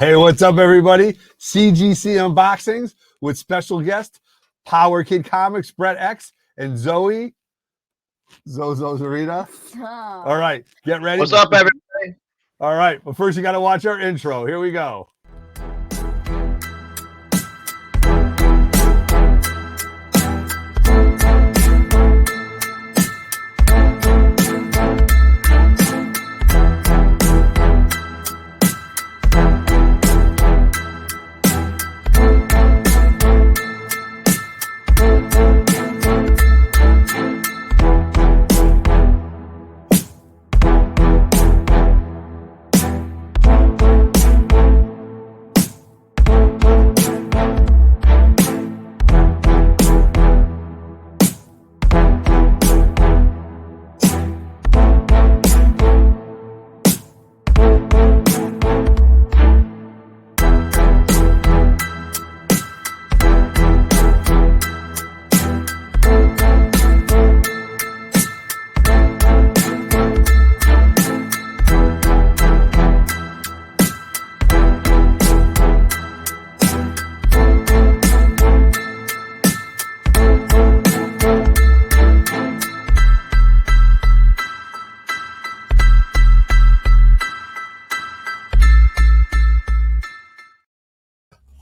Hey, what's up, everybody? CGC unboxings with special guest POWERKID Comics, Brett X, and Zoe. Zarita. All right, get ready. What's up, everybody? All right, but first you got to watch our intro. Here we go.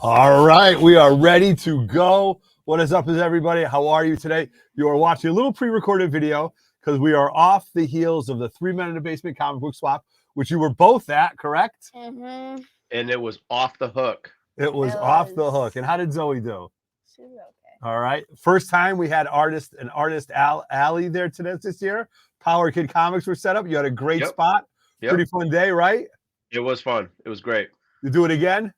All right, we are ready to go. What is up, everybody? How are you today? You are watching a little pre-recorded video because we are off the heels of the 3 Men in the Basement comic book swap, which you were both at, correct? Mm-hmm. And it was off the hook. It was off the hook. And how did Zoe do? She was okay. All right. First time we had artist Alley there today this year. POWERKID Comics were set up. You had a great spot. Pretty fun day, right? It was fun. It was great. You do it again?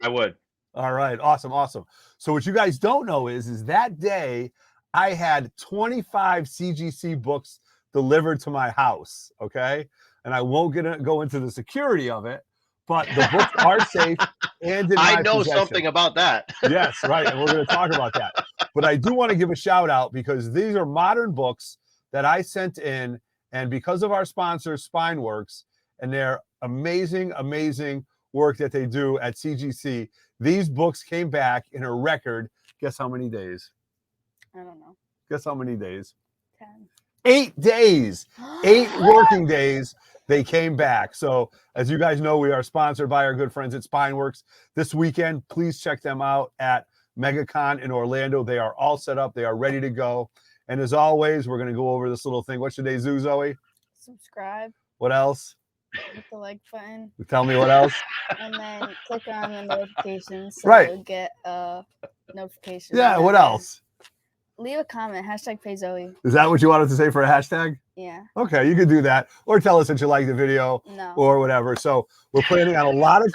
I would. All right. Awesome. Awesome. So what you guys don't know is that day I had 25 CGC books delivered to my house. Okay. And I won't go into the security of it, but the books are safe and in my I know possession. something about that. Yes. Right. And we're going to talk about that. But I do want to give a shout out because these are modern books that I sent in. And because of our sponsor, Spineworks, and their amazing, amazing work that they do at CGC, these books came back in a record. Guess how many days? I don't know. Guess how many days? 10. 8 days. 8 working days. They came back. So as you guys know, we are sponsored by our good friends at Spineworks. This weekend, please check them out at MegaCon in Orlando. They are all set up. They are ready to go. And as always, we're going to go over this little thing. What should they do, Zoe? Subscribe. What else? Hit the like button. Tell me what else. And then click on the notifications so you'll get a notification. Yeah, what else? Leave a comment. #PayZoe. Is that what you wanted to say for a hashtag? Yeah. Okay, you can do that. Or tell us that you like the video or whatever. So we're planning on a lot of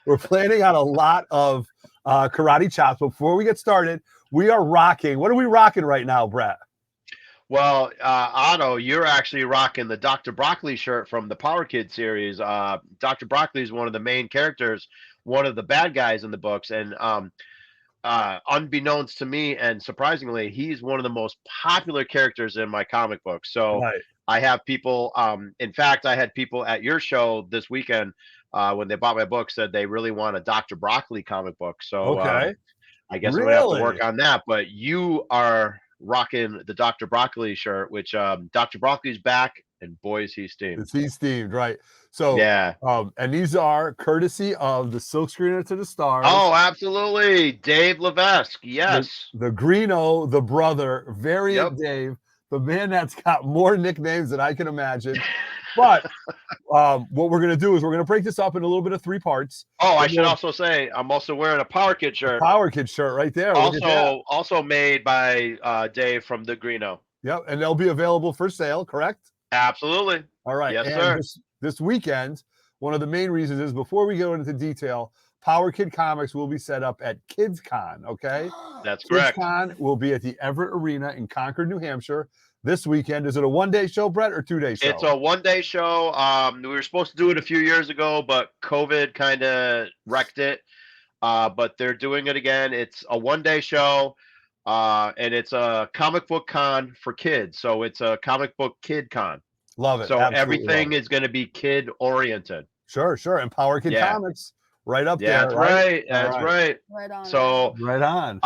we're planning on a lot of karate chops. Before we get started, we are rocking. What are we rocking right now, Brett? Well, Otto, you're actually rocking the Dr. Broccoli shirt from the POWERKID series. Dr. Broccoli is one of the main characters, one of the bad guys in the books. And unbeknownst to me, and surprisingly, he's one of the most popular characters in my comic book. So I have people, in fact, I had people at your show this weekend when they bought my book said they really want a Dr. Broccoli comic book. So I guess we're going to have to work on that. But you are rocking the Dr. Broccoli shirt, which Dr. Broccoli's back, and boy is he steamed. He's steamed, right? So yeah. And these are courtesy of the Silkscreener to the Stars. Oh, absolutely, Dave Levesque. Yes, the Greeno, the brother, variant Dave, the man that's got more nicknames than I can imagine. But what we're going to do is we're going to break this up in a little bit of 3 parts. Oh, I should also say I'm also wearing a POWERKID shirt. POWERKID shirt right there. Also made by Dave from the Greeno. Yep, and they'll be available for sale, correct? Absolutely. All right. Yes, and sir. This weekend, one of the main reasons is before we go into detail, POWERKID Comics will be set up at KidsCon, okay? That's correct. KidsCon will be at the Everett Arena in Concord, New Hampshire. This weekend. Is it a 1-day show, Brett, or 2-day show? It's a 1-day show. We were supposed to do it a few years ago, but COVID kind of wrecked it. But they're doing it again. It's a 1-day show, and it's a comic book con for kids. So it's a comic book kid con. Love it. So everything is going to be kid oriented. Sure. And POWERKID Comics right up there. That's right. That's right. Right on. So right on.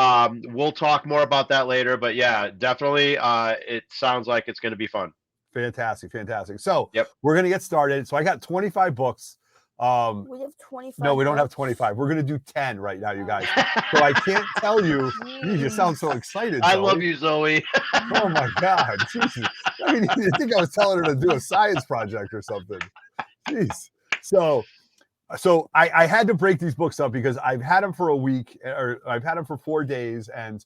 We'll talk more about that later, but yeah, definitely. It sounds like it's going to be fun. Fantastic. So we're going to get started. So I got 25 books. We have 25. No, we don't have 25. We're going to do 10 right now, you guys. So I can't tell you. You sound so excited. I love you, Zoe. Oh my God. Jesus. I mean, you think I was telling her to do a science project or something. Jeez. So I had to break these books up because I've had them for a week, or I've had them for 4 days. And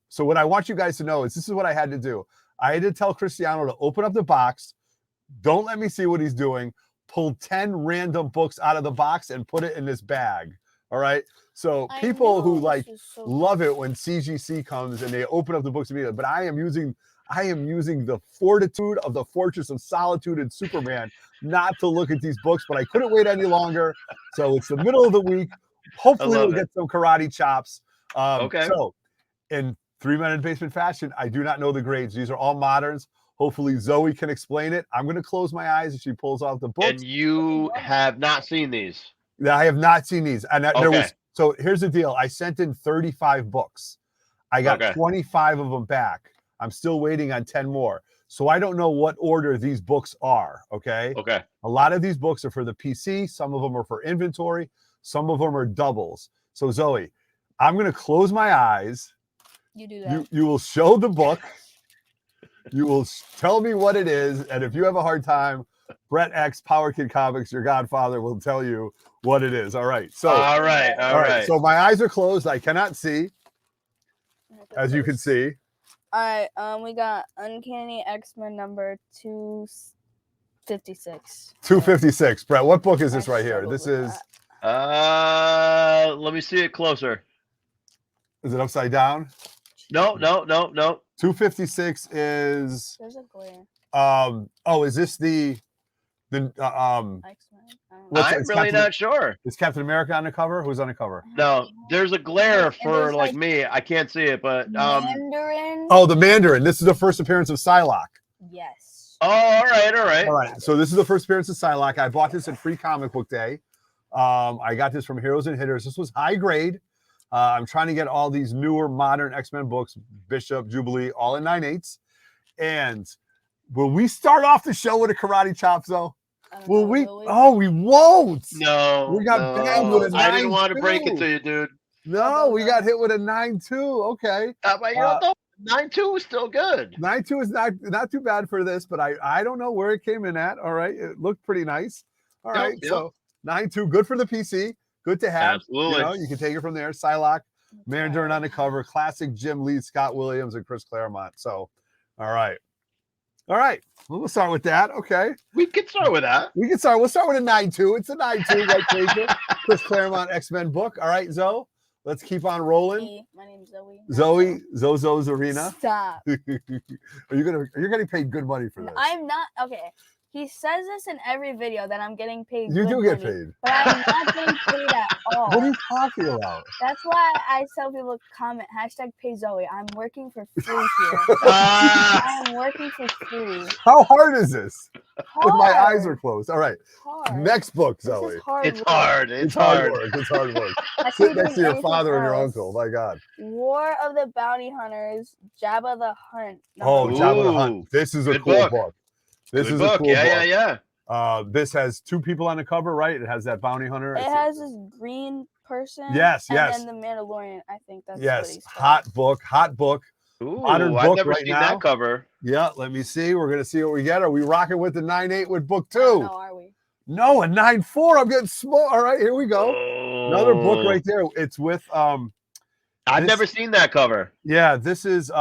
so what I want you guys to know is this is what I had to do. I had to tell Cristiano to open up the box. Don't let me see what he's doing. Pull 10 random books out of the box and put it in this bag. All right. So people who love it when CGC comes and they open up the books immediately, but I am using the fortitude of the Fortress of Solitude and Superman not to look at these books, but I couldn't wait any longer. So it's the middle of the week. Hopefully we'll get some karate chops. So in 3-minute basement fashion, I do not know the grades. These are all moderns. Hopefully Zoe can explain it. I'm going to close my eyes as she pulls off the books. And you have not seen these? I have not seen these. And there was, so here's the deal. I sent in 35 books. I got 25 of them back. I'm still waiting on 10 more. So I don't know what order these books are. Okay. A lot of these books are for the PC. Some of them are for inventory. Some of them are doubles. So Zoe, I'm going to close my eyes. You do that. You will show the book. You will tell me what it is. And if you have a hard time, Brett X, POWERKID Comics, your godfather, will tell you what it is. All right. So, all right. So my eyes are closed. I cannot see, as you can see. All right. We got Uncanny X-Men number 256. 256. Brett, what book is this right here? This is. Let me see it closer. Is it upside down? No. 256 is. There's a glare. Is this the X-Men? I'm really not sure. Is Captain America on the cover? Who's on the cover? No, there's a glare for like me. I can't see it, but Mandarin. Oh, the Mandarin. This is the first appearance of Psylocke. Yes. Oh, all right. So this is the first appearance of Psylocke. I bought this at Free Comic Book Day. I got this from Heroes and Hitters. This was high grade. I'm trying to get all these newer modern X-Men books, Bishop, Jubilee, all in 9/8. And will we start off the show with a karate chop, though? Will we? Oh, we won't. No. We got banged with a 9-2. I didn't want to break it to you, dude. No, we got hit with a 9-2. Okay. But you know, 9-2 is still good. 9-2 is not too bad for this, but I don't know where it came in at. All right. It looked pretty nice. All right. So 9-2, good for the PC. Good to have. Absolutely. You know, you can take it from there. Psylocke, Mandarin on the cover, classic Jim Lee, Scott Williams, and Chris Claremont. So, all right. Well, we'll start with that. Okay. We can start with that. We'll start with a 9-2. It's a 9-2 white paper. Chris Claremont X-Men book. All right, Zoe. Let's keep on rolling. My name's Zoe. Zozo's Arena. Stop. You're getting paid good money for this. I'm not. Okay. He says this in every video that I'm getting paid. You do get money, paid. But I'm not getting paid at all. What are you talking about? That's why I tell people comment #pay Zoe. I'm working for free here. I am working for free. How hard is this? Hard. If my eyes are closed. All right. Hard. Next book, Zoe. It's hard. It's hard. It's hard work. Sit next to your father and your uncle. My God. War of the Bounty Hunters, Jabba the Hunt. Jabba the Hunt. This is a cool book. This is a cool book. Yeah. This has 2 people on the cover, right? It has that bounty hunter. It has this green person. Yes. And then the Mandalorian. I think that's what he's hot book. Ooh, modern I've book never right seen now. that cover. Yeah, let me see. We're gonna see what we get. Are we rocking with the 9/8 with book 2? No, are we? No, a 9/4. I'm getting small. All right, here we go. Another book right there. It's with I've never seen that cover. Yeah, this is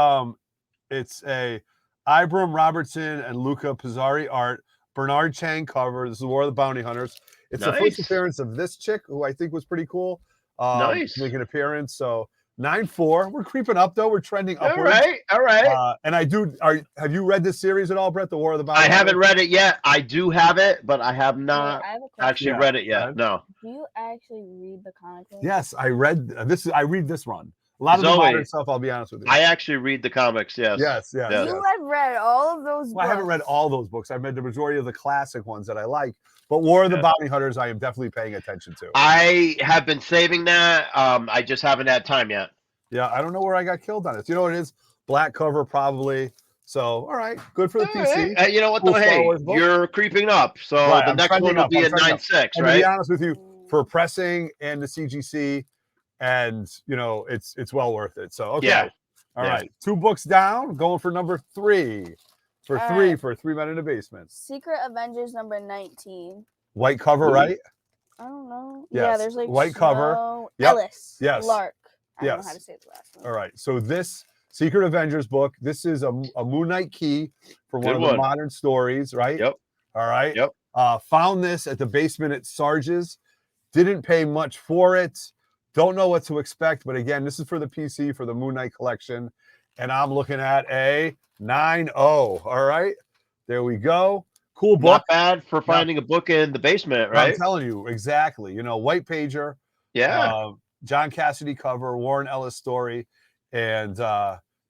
it's a Ibram Robertson and Luca Pizzari art, Bernard Chang cover. This is War of the Bounty Hunters. It's the first appearance of this chick, who I think was pretty cool. Make an appearance. So 9/4. We're creeping up though. We're trending upwards. All right. And have you read this series at all, Brett? The War of the Bounty I Hunters? haven't read it yet. I do have it, but I have not actually read it yet. No. Do you actually read the comic book? Yes, I read this. I read this run. A lot of the Zoe, modern stuff, I'll be honest with you. I actually read the comics. Yes. Yes. You have read all of those books. Well, I haven't read all those books. I've read the majority of the classic ones that I like. But War of the Bounty Hunters, I am definitely paying attention to. I have been saving that. I just haven't had time yet. Yeah, I don't know where I got killed on it. You know what it is? Black cover, probably. So, all right, good for the PC. You know what, though? Hey, you're creeping up. So the next one will be at 9.6, right? To be honest with you, for pressing and the CGC, and, you know, it's well worth it. So, okay. All right. 2 books down, going for number 3. For three 3 Men in the Basement. Secret Avengers number 19. White cover, right? I don't know. Yes. Yeah, there's like white cover. Ellis. Yes. Lark. I don't know how to say the last one. All right. So this Secret Avengers book, this is a Moon Knight key for one of the modern stories, right? Yep. All right. Yep. Found this at the basement at Sarge's. Didn't pay much for it. Don't know what to expect. But again, this is for the PC, for the Moon Knight collection. And I'm looking at a 9.0. All right. There we go. Cool book. Not bad for finding a book in the basement, right? I'm telling you, exactly. You know, white pager. Yeah. John Cassidy cover, Warren Ellis story, and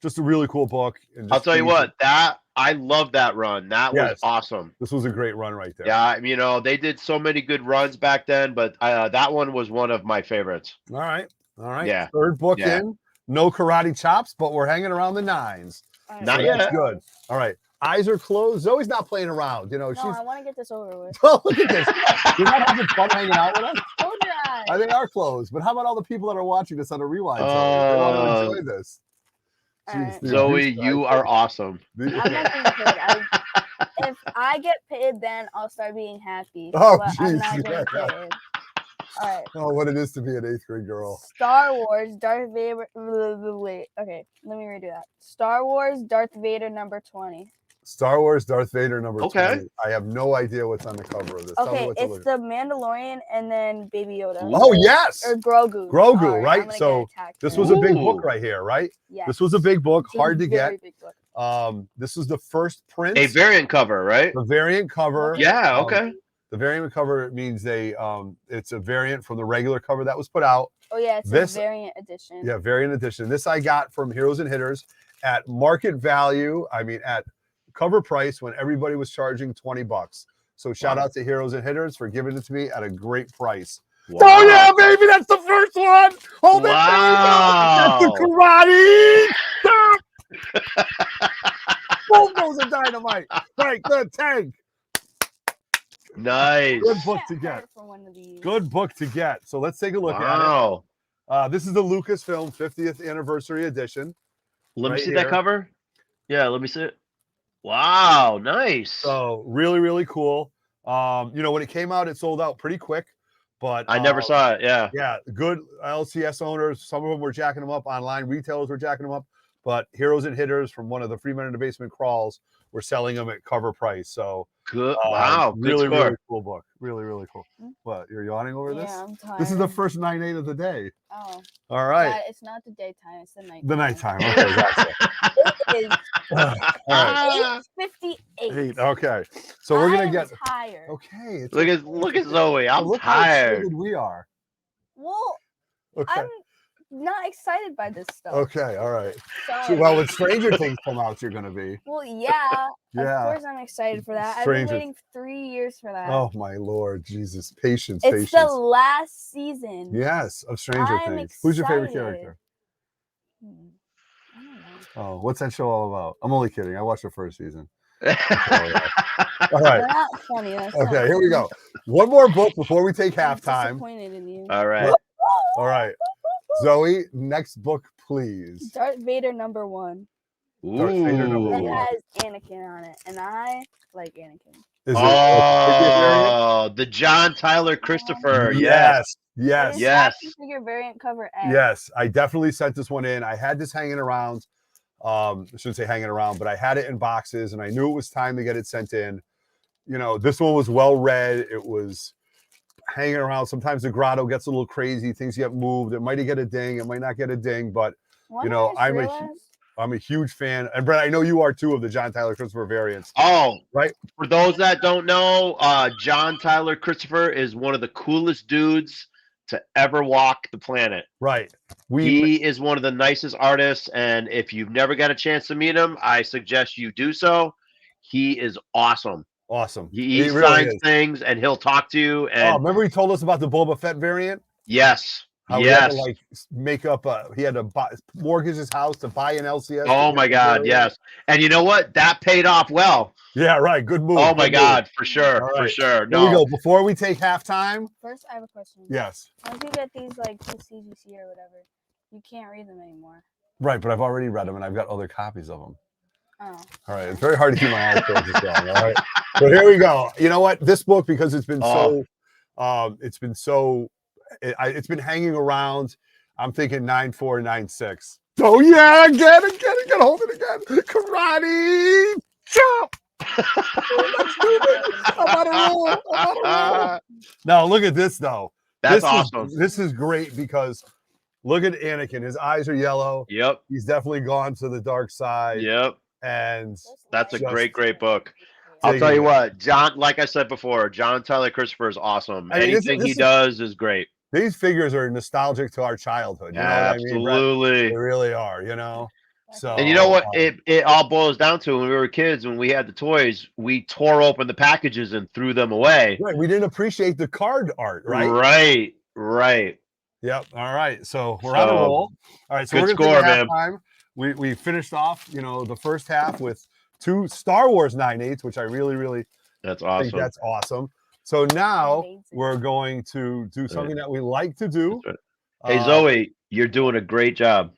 just a really cool book. And I'll tell you what, I love that run. That was awesome. This was a great run right there. Yeah, you know, they did so many good runs back then, but that one was one of my favorites. All right. Yeah. 3rd book in. No karate chops, but we're hanging around the 9s. Not yet. That's good. All right. Eyes are closed. Zoe's not playing around. You know, no, I want to get this over with. Oh, look at this. You're not having fun hanging out with us? Close your eyes. They are closed. But how about all the people that are watching this on a rewind? They want to enjoy this. Right. Zoe, you are awesome. I'm not being paid. If I get paid, then I'll start being happy. Oh, but I'm not getting paid. All right. Oh, what it is to be an 8th grade girl. Star Wars, Darth Vader. Wait. Okay, let me redo that. Star Wars, Darth Vader number 20. Star Wars, Darth Vader number 20. I have no idea what's on the cover of this. Okay, it's the Mandalorian and then Baby Yoda. Oh, yes. Or Grogu. Grogu, right? So this was a big book right here, right? Yes. This was a big book, hard to get. Big book. This is the first print. A variant cover, right? The variant cover. Yeah, okay. The variant cover means it's a variant from the regular cover that was put out. Oh, yeah, it's a variant edition. Yeah, variant edition. This I got from Heroes and Hitters at market value. I mean, at cover price when everybody was charging $20. So shout out to Heroes and Hitters for giving it to me at a great price. Wow. Oh yeah, baby, that's the first one. Hold it, that's the karate. Both those are dynamite. Right, the tank. Nice. Good book to get. Good book to get. So let's take a look at it. This is the Lucasfilm 50th anniversary edition. Let me see that cover. Yeah, let me see it. Wow, nice. So really, really cool. You know, when it came out, it sold out pretty quick, but I never saw it. Yeah, good LCS owners. Some of them were jacking them up. Online retailers were jacking them up, but Heroes and Hitters from one of the Free Men in the Basement crawls were selling them at cover price. So good. Wow, really, good really cool book. Really, really cool. What, you're yawning over this? Yeah, I'm tired. This is the first 9/8 of the day. Oh. All right. God, it's not the daytime, it's the nighttime. The nighttime. Okay, gotcha. It is 8:58. Okay. So we're gonna get tired. Okay. Look at Zoe. I'm look tired. How excited we are. Well, I'm not excited by this stuff. Okay, all right. So, well, when Stranger Things come out, you're gonna be. Well, yeah. Of course, I'm excited for that. I've been waiting 3 years for that. Oh my Lord, Jesus, patience, it's patience. The last season. Yes, of Stranger Things. Excited. Who's your favorite character? I don't know. Oh, what's that show all about? I'm only kidding. I watched the first season. All right. Not funny. Okay, here we go. One more book before we take halftime. I'm disappointed in you. All right. All right. Zoe, next book, please. Darth Vader number 1. Darth Vader number 1. It has Anakin on it, and I like Anakin. The John Tyler Christopher. Yes. Figure variant cover A. Yes, I definitely sent this one in. I had this hanging around. I shouldn't say hanging around, but I had it in boxes, and I knew it was time to get it sent in. You know, this one was well read. It was hanging around. Sometimes the grotto gets a little crazy. Things get moved. It might get a ding. It might not get a ding. But, you know, I'm a huge fan. And, Brett, I know you are, too, of the John Tyler Christopher variants. Oh, right. For those that don't know, John Tyler Christopher is one of the coolest dudes to ever walk the planet. Right. He is one of the nicest artists, and if you've never got a chance to meet him, I suggest you do so. He is awesome. Awesome. He really signs is. things, and he'll talk to you. And remember he told us about the Boba Fett variant? Yes. How he had to like make up he had to mortgage his house to buy an LCS. Oh my God, yes. And you know what? That paid off well. Yeah, right. Good move. Oh my God, for sure. Right. For sure. Here we go. Before we take halftime. First, I have a question. Yes. Once you get these like to CGC or whatever, you can't read them anymore. Right, but I've already read them and I've got other copies of them. Oh. All right. It's very hard to keep my eyes closed as well. All right. But here we go. You know what? This book, because it's been it's been hanging around. I'm thinking 9.4, 9.6. Oh yeah, get hold it again. Karate chop. Let's do it. I'm on a roll. Now look at this though. That's awesome. This is great because look at Anakin. His eyes are yellow. Yep. He's definitely gone to the dark side. Yep. And that's a great book. I'll tell you what, John, like I said before, John Tyler Christopher is awesome. Anything he does is great. These figures are nostalgic to our childhood. You know Absolutely. what I mean, they really are, you know. So and you know what it all boils down to when we were kids, when we had the toys, we tore open the packages and threw them away. Right. We didn't appreciate the card art, right? Right. Yep. All right. So we're on a roll. All right. So good we're gonna score, man. We finished off, you know, the first half with 2 Star Wars 9/8, which I really that's awesome. think that's awesome. So now we're going to do something that we like to do. Hey Zoe, you're doing a great job.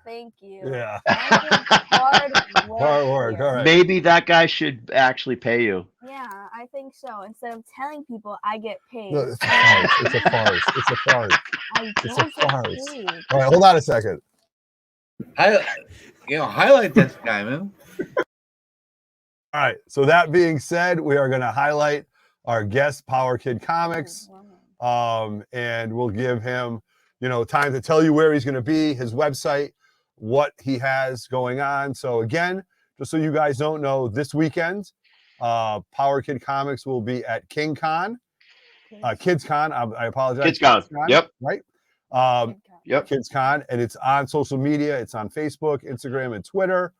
Thank you. Yeah. Hard work. All right. Maybe that guy should actually pay you. Yeah, I think so. Instead of telling people I get paid. No, it's a farce. It's a farce. It's a farce. It's a farce. All right, hold on a second. Highlight this guy, man. All right. So that being said, we are going to highlight our guest, POWERKID Comics, and we'll give him, you know, time to tell you where he's going to be, his website, what he has going on. So again, just so you guys don't know, this weekend, POWERKID Comics will be at KingCon, KidsCon. I apologize. KidsCon. Yep. Right. Yep. KidsCon, and it's on social media. It's on Facebook, Instagram, and Twitter.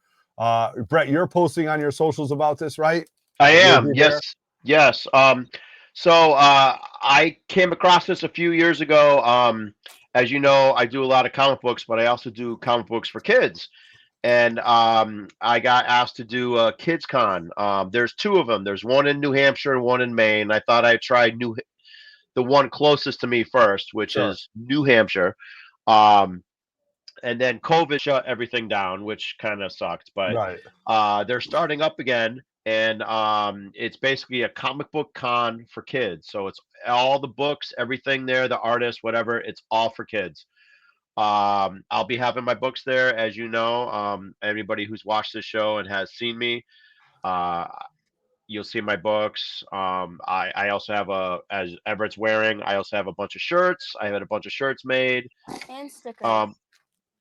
Brett, you're posting on your socials about this, right? I am. Yes. So I came across this a few years ago. As you know, I do a lot of comic books, but I also do comic books for kids. And I got asked to do a KidsCon. There's 2 of them. There's one in New Hampshire and one in Maine. I thought I'd try the one closest to me first, which is New Hampshire. And then COVID shut everything down, which kind of sucked. But they're starting up again. And it's basically a comic book con for kids. So it's all the books, everything there, the artists, whatever. It's all for kids. I'll be having my books there, as you know. Anybody who's watched this show and has seen me, you'll see my books. I also have as Everett's wearing, I also have a bunch of shirts. I had a bunch of shirts made. And stickers.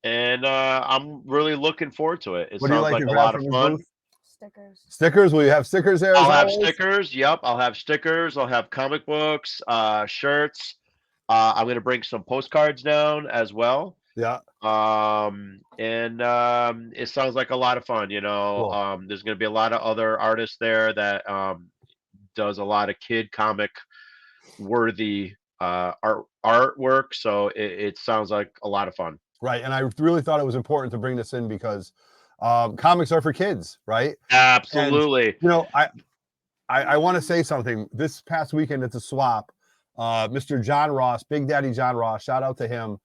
And I'm really looking forward to it. It what sounds like a lot of fun. Stickers. Will you have stickers there? I'll have stickers. Yep. I'll have stickers. I'll have comic books, shirts. I'm going to bring some postcards down as well. Yeah. It sounds like a lot of fun, you know. Cool. There's going to be a lot of other artists there that does a lot of kid comic worthy artwork. So it sounds like a lot of fun. Right. And I really thought it was important to bring this in because comics are for kids, right? Absolutely. And, you know, I want to say something. This past weekend at the swap, Mr. John Ross, Big Daddy John Ross, shout out to him.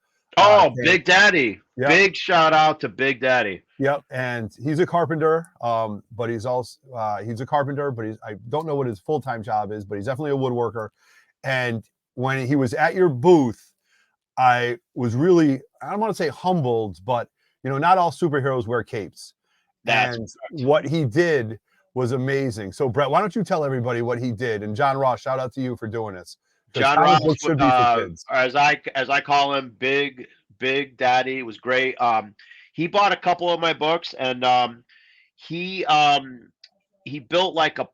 Big Daddy. Yep. Big shout out to Big Daddy. Yep. And he's a carpenter, but he's also he's a carpenter, but I don't know what his full-time job is, but he's definitely a woodworker. And when he was at your booth, I was really, I don't want to say humbled, but you know, not all superheroes wear capes. And what he did was amazing. So Brett, why don't you tell everybody what he did? And John Ross, shout out to you for doing this. John Ross should be for kids. As I call him, Big Daddy, was great. He bought a couple of my books, and he built like a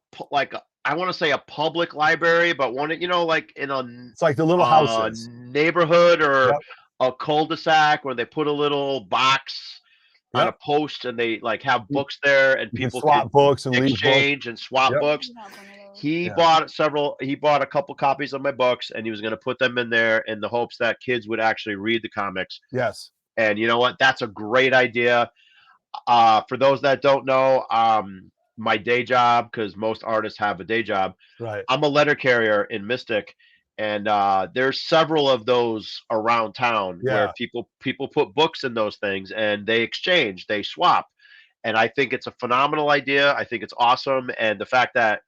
I want to say a public library, but one, you know, like in a It's like the little houses. neighborhood or Yep. a cul-de-sac where they put a little box on a Yep. post and they like have books there and You can people swap can books and leave books. exchange and swap Yep. books. You have one of those. He Yeah. bought a couple copies of my books and he was going to put them in there in the hopes that kids would actually read the comics. Yes. And you know what? That's a great idea. For those that don't know, my day job, because most artists have a day job, Right. I'm a letter carrier in Mystic, and there's several of those around town where people put books in those things and they exchange, they swap. And I think it's a phenomenal idea. I think it's awesome. And the fact that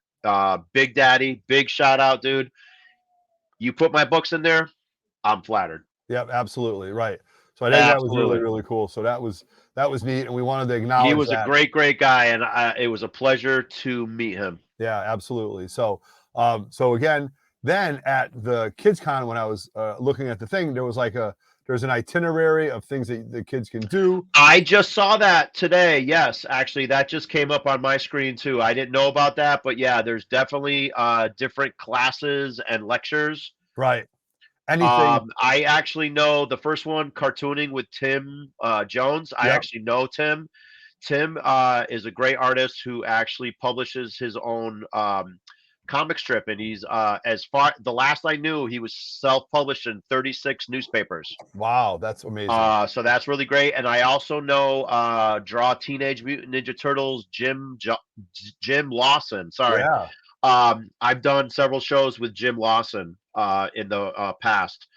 Big Daddy, big shout out, dude, you put my books in there, I'm flattered. Yep, absolutely. Right. So I think that was really, really cool. So that was neat, and we wanted to acknowledge he was that. a great guy, and it was a pleasure to meet him. Yeah, absolutely. So so again, then at the Kids Con, when I was looking at the thing, there was like there's an itinerary of things that the kids can do. I just saw that today. Yes, actually, that just came up on my screen too. I didn't know about that, but yeah, there's definitely different classes and lectures. Right. Anything. I actually know the first one, cartooning with Tim Jones. I actually know Tim. Tim is a great artist who actually publishes his own comic strip, and he's the last I knew, he was self-published in 36 newspapers. Wow, that's amazing. So that's really great. And I also know Draw Teenage Mutant Ninja Turtles Jim Lawson. Sorry. Yeah. I've done several shows with Jim Lawson in the past.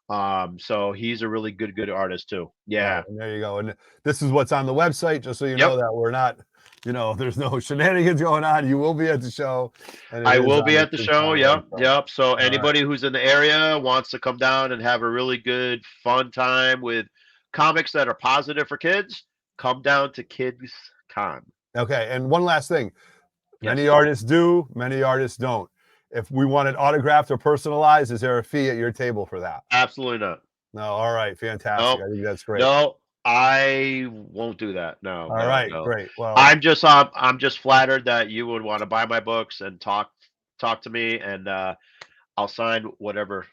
So he's a really good artist too. Yeah. And there you go. And this is what's on the website, just so you know that we're not, you know, there's no shenanigans going on. You will be at the show. And I will be at the show. Yep. Website. Yep. So anybody who's in the area wants to come down and have a really good, fun time with comics that are positive for kids, come down to Kids Con. Okay. And one last thing. Many artists do, many artists don't. If we want it autographed or personalized, is there a fee at your table for that? Absolutely not. No. All right. Fantastic. Nope. I think that's great. No, I won't do that. No. All right. Great. Well, I'm just flattered that you would want to buy my books and talk to me, and I'll sign whatever.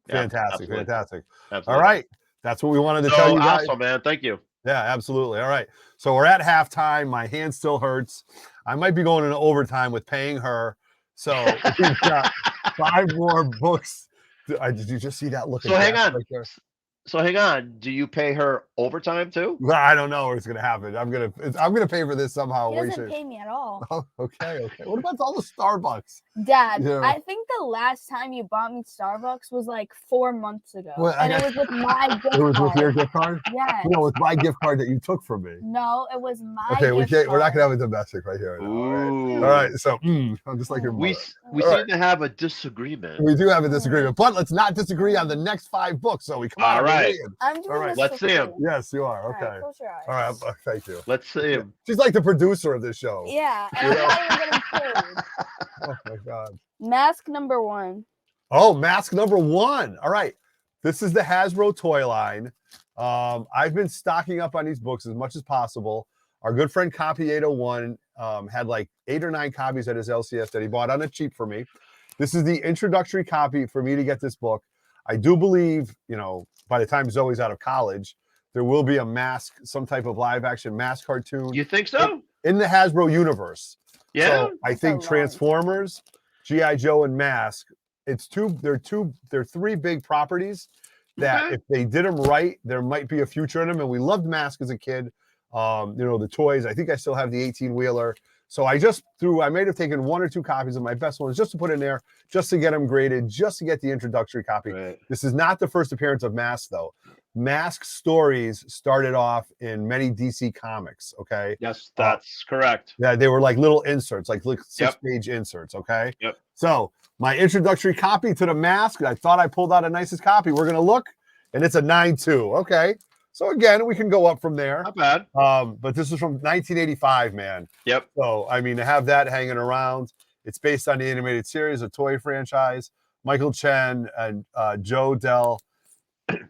Fantastic. Yeah, fantastic. Absolutely. All right. That's what we wanted to tell you guys. Awesome, man. Thank you. Yeah, absolutely. All right. So we're at halftime. My hand still hurts. I might be going into overtime with paying her. So we've got 5 more books. Did you just see that look? So hang on. Right there? So hang on. Do you pay her overtime too? Well, I don't know what's gonna happen. I'm gonna pay for this somehow. He doesn't pay me at all. Oh, okay. What about all the Starbucks? Dad, I think the last time you bought me Starbucks was like 4 months ago. Well, and it was with my gift card. It was with your gift card? Yes. No, it's my gift card that you took from me. No, it was my Okay, gift card. we're not gonna have a domestic right here. All right. So I'm just like your mother. We seem to have a disagreement. We do have a disagreement, but let's not disagree on the next 5 books. So we come on. All right. I'm doing this. Let's see him. Yes, you are. Okay. All right, close your eyes. All right. Thank you. Let's see him. She's like the producer of this show. Yeah. And I'm not even getting paid. Oh my God. Mask number 1. Oh, mask number 1. All right. This is the Hasbro toy line. I've been stocking up on these books as much as possible. Our good friend Copy 801 had like 8 or 9 copies at his LCS that he bought on a cheap for me. This is the introductory copy for me to get this book. I do believe, you know, by the time Zoe's out of college, there will be a Mask, some type of live action Mask cartoon. You think so? In the Hasbro universe. Yeah. So I think Transformers, G.I. Joe, and Mask, they're 3 big properties that if they did them right, there might be a future in them. And we loved Mask as a kid. You know, the toys. I think I still have the 18-wheeler. So I may have taken 1 or 2 copies of my best ones just to put in there, just to get them graded, just to get the introductory copy. Right. This is not the first appearance of Mask, though. Mask stories started off in many DC comics, okay? Yes, that's correct. Yeah, they were like little inserts, like 6-page inserts, okay? Yep. So my introductory copy to the Mask, I thought I pulled out a nicest copy. We're going to look, and it's a 9.2, okay? So again, we can go up from there. Not bad. But this is from 1985, man. Yep. So I mean, to have that hanging around, it's based on the animated series, a toy franchise. Michael Chen and Joe Del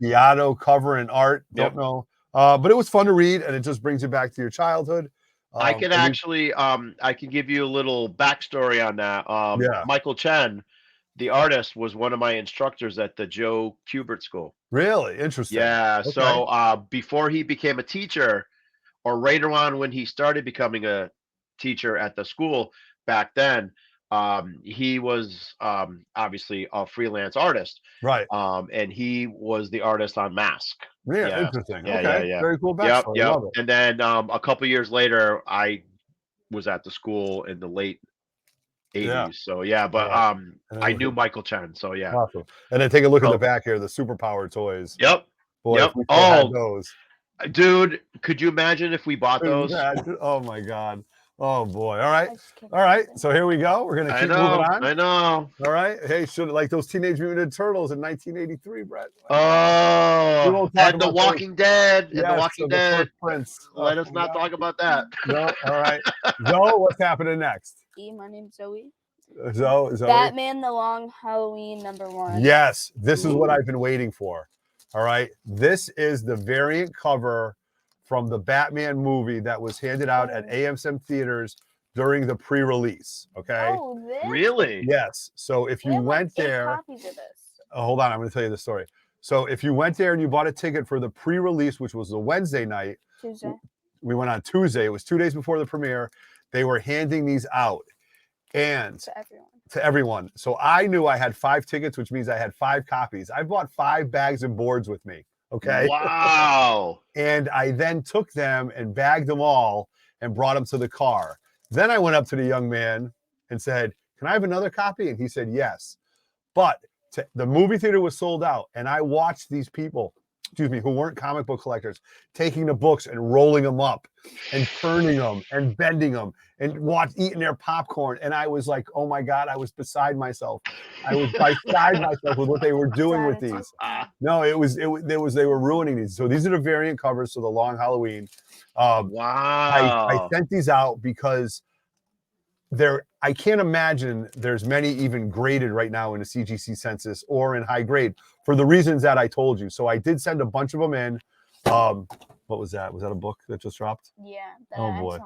Giotto cover and art. Don't know. But it was fun to read, and it just brings you back to your childhood. I can actually, I can give you a little backstory on that. Yeah. Michael Chen, the artist, was one of my instructors at the Joe Kubert School. Really interesting. Yeah. Okay. So before he became a teacher, or right around when he started becoming a teacher at the school back then, he was obviously a freelance artist. Right. And he was the artist on Mask. Yeah, interesting. Yeah, okay. yeah. Very cool Yep, backstory. yep. Love it. And then a couple years later, I was at the school in the late 80s. Yeah. So yeah, but I knew Michael Chen. So yeah. Awesome. And then take a look at the back here, the superpower toys. Yep. Boy, Yep. if we still had those. Dude, could you imagine if we bought those? Oh my God. Oh boy. All right. All right. So here we go. We're gonna keep moving on. I know. All right. Hey, should like those Teenage Mutant Ninja Turtles in 1983, Brett. Oh, and The Walking Dead. And The Walking Dead. Prince. Let us not talk about that. No. All right. Zoe, what's happening next? My name's Zoe. Zoe. Batman: The Long Halloween #1. Yes, this is what I've been waiting for. All right. This is the variant cover from the Batman movie that was handed out at AMSM theaters during the pre-release. Okay. Oh, this? Really? Yes. So if you went there, copies of this. hold on, I'm going to tell you the story. So if you went there and you bought a ticket for the pre-release, which was the Wednesday night, Tuesday. We went on Tuesday. It was 2 days before the premiere. They were handing these out, and to everyone. So I knew I had 5 tickets, which means I had 5 copies. I bought 5 bags and boards with me. Okay. Wow. And I then took them and bagged them all and brought them to the car. Then I went up to the young man and said, "Can I have another copy?" And he said, "Yes." But the movie theater was sold out. And I watched these people, who weren't comic book collectors, taking the books and rolling them up and turning them and bending them and eating their popcorn. And I was like, oh my God, I was beside myself. I was beside myself with what they were doing with these. No, they were ruining these. So these are the variant covers for the Long Halloween. Wow. I sent these out because I can't imagine there's many even graded right now in the CGC census or in high grade for the reasons that I told you. So I did send a bunch of them in. What was that? Was that a book that just dropped? Yeah. That Oh boy.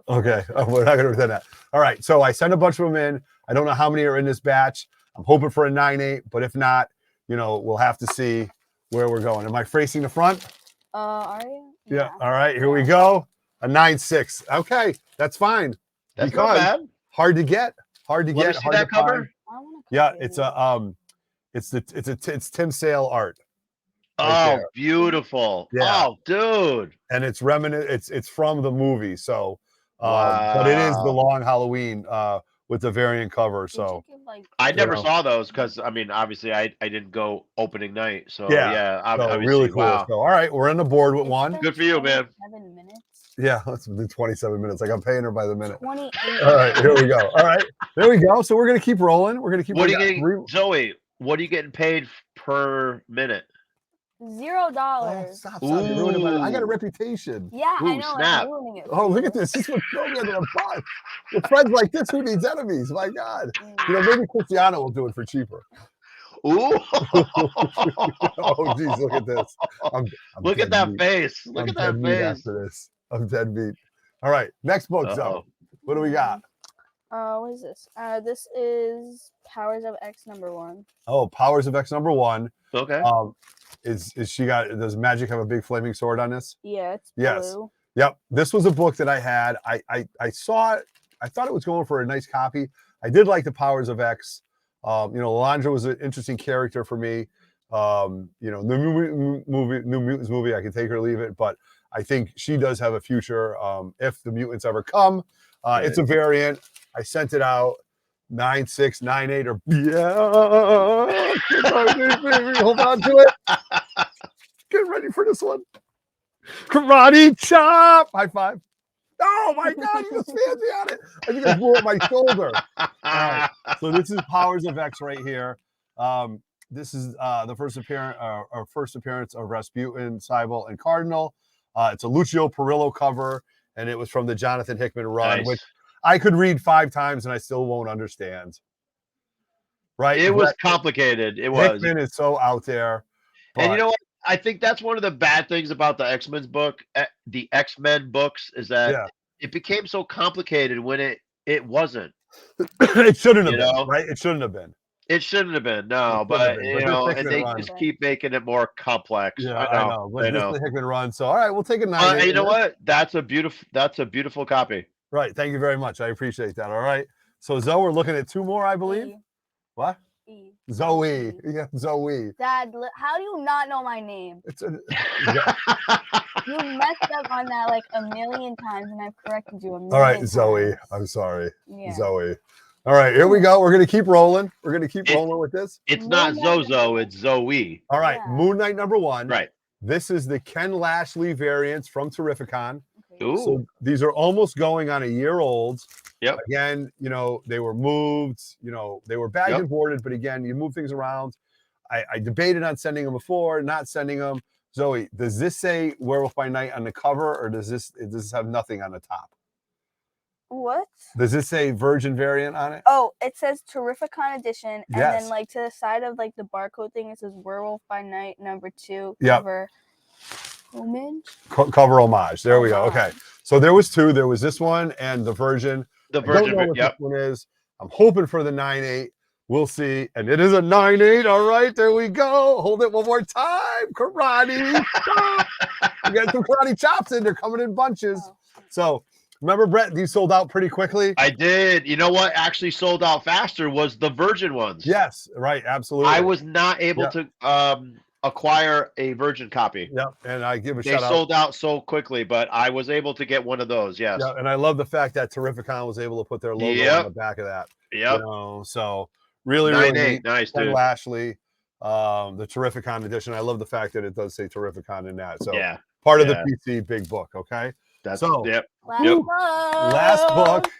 Okay. We're not going to pretend that. All right. So I sent a bunch of them in. I don't know how many are in this batch. I'm hoping for a 9.8, but if not, we'll have to see where we're going. Am I facing the front? Are you? Yeah. All right. Here we go. A 9.6. Okay. That's fine. That's not bad. Hard to get. Let me see that cover. Yeah, it's Tim Sale art. Oh, beautiful. Yeah. Oh, dude. And it's it's from the movie. So but it is the Long Halloween with the variant cover. So I never saw those because obviously I didn't go opening night. So yeah, so really cool. Wow. So all right, we're on the board with one. Good for you, man. 7 minutes. Yeah, let's do 27 minutes. Like I'm paying her by the minute. 28. All right, here we go. All right, there we go. So we're gonna keep rolling. We're gonna keep. What are you getting, Zoe? What are you getting paid per minute? $0. Oh, stop. You're ruining I got a reputation. Yeah, Ooh, I know. snap. I'm ruining it. Oh, look at this. This is what throw me under a bus. With friends like this, who needs enemies? My God. Maybe Cristiano will do it for cheaper. Ooh. Oh, geez, look at this. Look at that face. Look at that face. After this. I'm dead beat. All right, next book, Zoe. What do we got? What is this? This is Powers of X #1. Oh, Powers of X #1. Okay. Does Magic have a big flaming sword on this? Yeah, it's yes. blue. Yep. This was a book that I had. I saw it. I thought it was going for a nice copy. I did like the Powers of X. Alondra was an interesting character for me. The New Mutants movie, I can take her or leave it, but I think she does have a future if the mutants ever come. It's a variant. I sent it out. 9.6, 9.8, or baby. Hold on to it. Get ready for this one. Karate chop. High five. Oh my God, you just fancy on it. I think I blew up my shoulder. All right. So this is Powers of X right here. This is the first appearance of Rasputin, Cybele, and Cardinal. It's a Lucio Perillo cover, and it was from the Jonathan Hickman run, which I could read 5 times and I still won't understand. Right? It was complicated. It was. Hickman is so out there. And you know what? I think that's one of the bad things about the X-Men book. The X-Men books is that it became so complicated when it wasn't. It shouldn't have You been, know? right? It shouldn't have been. It shouldn't have been, no, It shouldn't have but been, you but know, this and Hickman they run. just keep making it more complex. Yeah, I I know. know. But I this know. is the Hickman run. So all right, we'll take a 9. And you know what? That's a beautiful copy. Right. Thank you very much. I appreciate that. All right. So Zoe, we're looking at 2 more, I believe. E. What? E. Zoe. Yeah, Zoe. Dad, how do you not know my name? It's a, You messed up on that like a million times, and I've corrected you a million all right, times. Zoe. I'm sorry. Yeah. Zoe. All right, here we go. We're gonna keep rolling. We're gonna keep rolling with this. It's not Zozo, it's Zoe. All right, Yeah. Moon Knight #1. Right. This is the Ken Lashley variants from Terrificon. Okay. Ooh. So these are almost going on a year old. Yep. Again, you know, they were moved, you know, they were bagged Yep. and boarded, but again, you move things around. I debated on sending them before, not sending them. Zoe, does this say Werewolf by Night on the cover, or does this have nothing on the top? What? Does this say Virgin variant on it? Oh, it says Terrificon edition, and Yes. then like to the side of like the barcode thing, it says Werewolf by Night #2 Yep. cover. Homage? Cover homage. There we go. Okay. Homage. So there was 2. There was this one and the Virgin. The I don't Virgin, know what yep. this one is. I'm hoping for the 9.8. We'll see. And it is a 9.8. All right, there we go. Hold it one more time. Karate chop. We got some karate chops in. They're coming in bunches. Oh. So remember, Brett, these sold out pretty quickly. I did. You know what actually sold out faster was the Virgin ones. Yes, right. Absolutely. I was not able to acquire a Virgin copy. Yep. And I give a They shout out. sold out so quickly, but I was able to get one of those. Yes. Yeah, and I love the fact that Terrificon was able to put their logo on Yep. the back of that. Yep. You know, so really, really 9.8. neat. Nice, Ken dude. Lashley, the Terrificon edition. I love the fact that it does say Terrificon in that. So Yeah. part of the Yeah. PC big book. Okay. That's So- yep. Last Yep. book. Last book.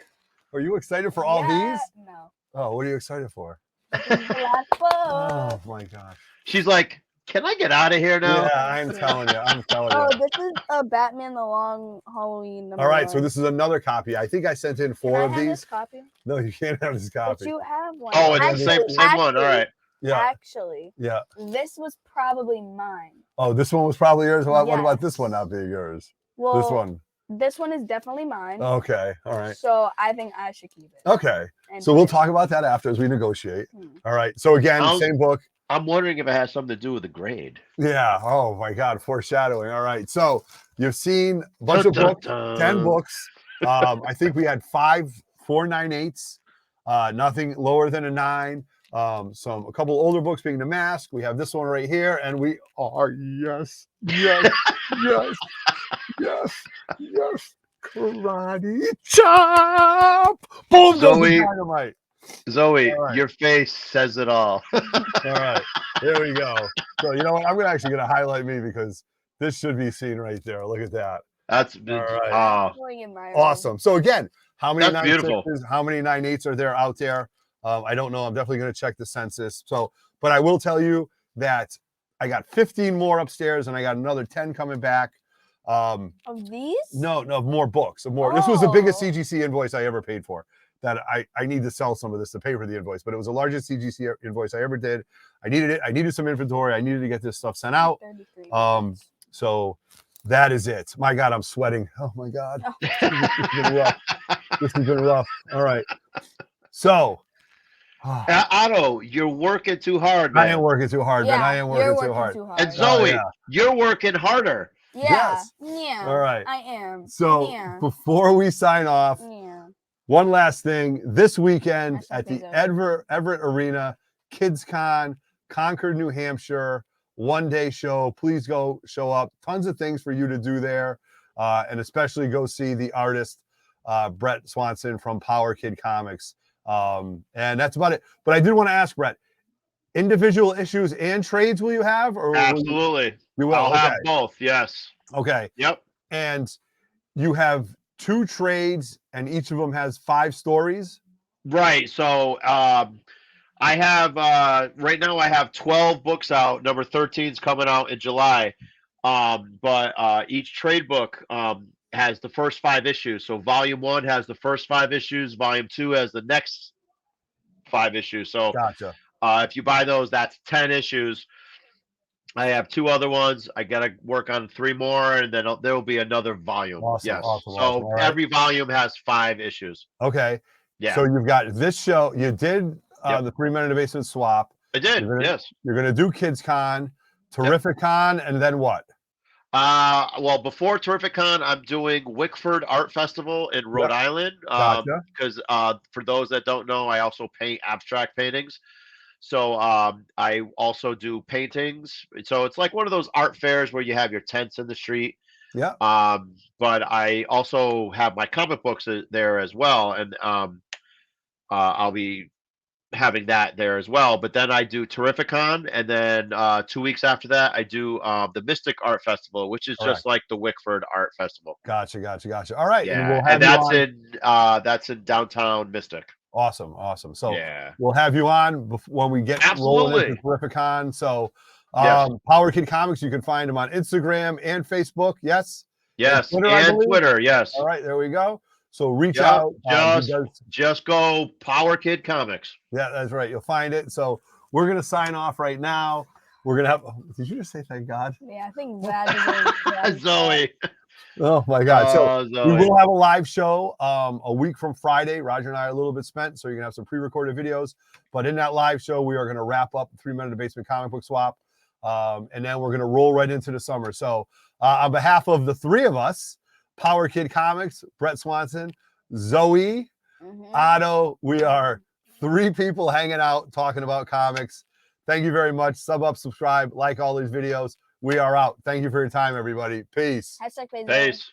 Are you excited for all Yeah. these? No. Oh, what are you excited for? This is the last book. Oh my gosh. She's like, can I get out of here now? Yeah, I'm telling you. I'm telling Oh, you. this is a Batman the Long Halloween All right, so #1. this is another copy. I think I sent in 4 Can I of have these. this copy? No, you can't have this But copy. you have one. Oh, it's Actually- the same one. All right. Yeah, Actually, yeah. this was probably mine. Oh, this one was probably yours. What about this Yes. one not being yours? Well, This one. This one is definitely mine. Okay. All right. So I think I should keep it. Okay. And So we'll this- talk about that after as we negotiate. Hmm. All right. So again, I'll- same book. I'm wondering if it has something to do with the grade. Yeah. Oh my God. Foreshadowing. All right. So you've seen a bunch of books, 10 books. I think we had 4 9.8s, nothing lower than a 9. A couple older books being The Mask. We have this one right here, and we are yes, karate chop. Boom, Zoe. dynamite. Zoe, All right. your face says it all. All right, here we go. So you know what? I'm actually gonna highlight me because this should be seen right there. Look at that. That's right. Pulling in my Awesome. So again, how many That's beautiful. 9.6s, how many 9.8s are there out there? I don't know. I'm definitely going to check the census. So, but I will tell you that I got 15 more upstairs, and I got another 10 coming back. Of these? No, more books. More. This was the biggest Oh. CGC invoice I ever paid for. That I need to sell some of this to pay for the invoice, but it was the largest CGC invoice I ever did. I needed it. I needed some inventory. I needed to get this stuff sent out. 33 So that is it. My God, I'm sweating. Oh my God. Oh. This has been rough. This has been rough. All right. So Otto, you're working too hard, man. I am working too hard, man. I am you're working too hard. And Oh, Zoe, yeah. you're working harder. Yeah. Yes. Yeah. All right. I am. So yeah. before we sign off, Yeah. one last thing. This weekend Hashtag at the Bezos. Everett Arena, KidsCon, Concord, New Hampshire, one-day show. Please go show up. Tons of things for you to do there, and especially go see the artist Brett Swanson from POWERKID Comics. And that's about it. But I did want to ask Brett, individual issues and trades will you have? Or Absolutely. you will? I'll Okay. have both. Yes. Okay. Yep. And you have 2 trades, and each of them has 5 stories. Right. So I have right now I have 12 books out. Number 13 is coming out in July. But each trade book has the first 5 issues. So volume 1 has the first 5 issues. Volume 2 has the next 5 issues. So Gotcha. if you buy those, that's 10 issues. I have 2 other ones. I got to work on 3 more, and then there will be another volume. Awesome, Yes. awesome, So awesome. All right. every volume has 5 issues. Okay. Yeah. So you've got this show. You did Yep. the 3 Men in the Basement swap. I did. You're gonna, Yes. You're going to do Kids Con, Terrific Con, and then what? Well, before Terrific Con, I'm doing Wickford Art Festival in Rhode Island. Gotcha. Because for those that don't know, I also paint abstract paintings. So I also do paintings. So it's like one of those art fairs where you have your tents in the street. Yeah. But I also have my comic books there as well, and I'll be having that there as well. But then I do Terrificon, and then 2 weeks after that, I do the Mystic Art Festival, which is just like the Wickford Art Festival. Gotcha, gotcha, gotcha. All right. Yeah, and that's in downtown Mystic. Awesome, awesome. So yeah, we'll have you on when we get rolling into Terrificon. So PowerKid Comics, you can find them on Instagram and Facebook. Yes. Yes, and Twitter. Yes. All right, there we go. So reach out. Just go PowerKid Comics. Yeah, that's right. You'll find it. So we're gonna sign off right now. We're gonna have. Did you just say thank God? Yeah, I think that is Zoe. Oh my God! So we will have a live show a week from Friday. Roger and I are a little bit spent, so you're gonna have some pre-recorded videos. But in that live show, we are gonna wrap up the 3 Men in the Basement comic book swap, and then we're gonna roll right into the summer. So on behalf of the 3 of us, PowerKid Comics, Brett Swanson, Zoe, Otto, we are 3 people hanging out talking about comics. Thank you very much. Sub up, subscribe, like all these videos. We are out. Thank you for your time, everybody. Peace. #PayZoe. Peace.